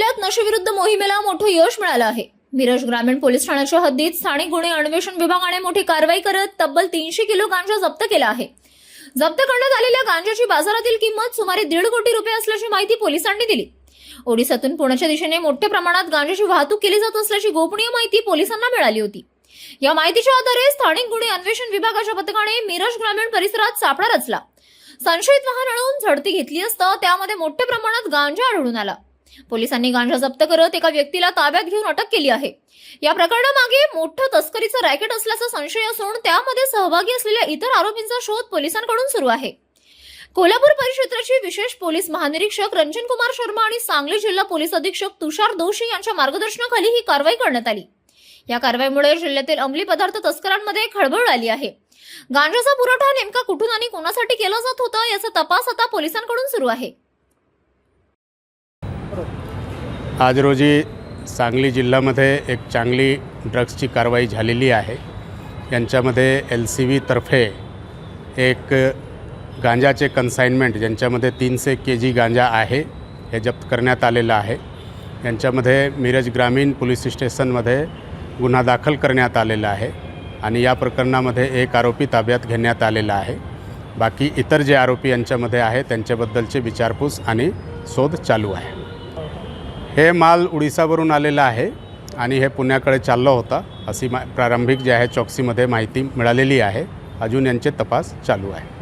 जिल्ह्यात नशेविरुद्ध मोहिमेला मोठं यश मिळालं आहे। मिरज ग्रामीण पोलीस ठाण्याच्या हद्दीत स्थानिक गुन्हे अन्वेषण विभागाने मोठी कारवाई करत तब्बल 300 किलो गांजा जप्त केला आहे। जप्त करण्यात आलेल्या गांजाची बाजारातील किंमत सुमारे 1.5 कोटी रुपये असल्याची माहिती पोलिसांनी दिली। ओडिशातून पुण्याच्या दिशेने मोठ्या प्रमाणात गांजाची वाहतूक केली जात असल्याची गोपनीय माहिती पोलिसांना मिळाली होती। या माहितीच्या आधारे स्थानिक गुन्हे अन्वेषण विभागाच्या पथकाने मिरज ग्रामीण परिसरात सापळा रचला। संशयित वाहन अडवून झडती घेतली असता त्यामध्ये मोठ्या प्रमाणात गांजा आढळून आला। पोलिसांनी गांजा जप्त करत एका व्यक्तीला ताब्यात घेऊन अटक केली आहे। या प्रकरणामागे मोठं तस्करीचं रॅकेट असल्याचा संशय असून त्यामध्ये सहभागी असलेल्या इतर आरोपींचा शोध पोलिसांकडून सुरू आहे। कोल्हापूर परिक्षेत्राचे विशेष पोलीस महानिरीक्षक रंजन कुमार शर्मा आणि सांगली जिल्हा पोलीस अधीक्षक तुषार दोशी यांच्या मार्गदर्शनाखाली ही कारवाई करण्यात आली। या कारवाईमुळे जिल्ह्यातील अंमली पदार्थ तस्करांमध्ये खळबळ आली आहे। गांजाचा पुरवठा नेमका कुठून आणि कोणासाठी केला जात होता याचा तपास आता पोलिसांकडून सुरू आहे। आज रोजी सांगली जिल्ह्यामध्ये एक चांगली ड्रग्सची कारवाई झालेली आहे। यांच्यामध्ये LCV तर्फे एक गांजाचे कन्साइनमेंट ज्यांच्यामध्ये 300 kg गांजा आहे हे जप्त करण्यात आलेलं आहे। यांच्यामध्ये मिरज ग्रामीण पोलीस स्टेशनमध्ये गुन्हा दाखल करण्यात आलेला आहे आणि या प्रकरणामध्ये एक आरोपी ताब्यात घेण्यात आलेला आहे। बाकी इतर जे आरोपी यांच्यामध्ये आहे त्यांच्याबद्दलचे विचारपूस आणि शोध चालू आहे। हे माल उडीसावरून आलेला आहे आणि हे पुण्याकडे चालला होता अशी प्रारंभिक जे आहे चौकसीमध्ये माहिती मिळालेली आहे। अजून यांचे तपास चालू आहे।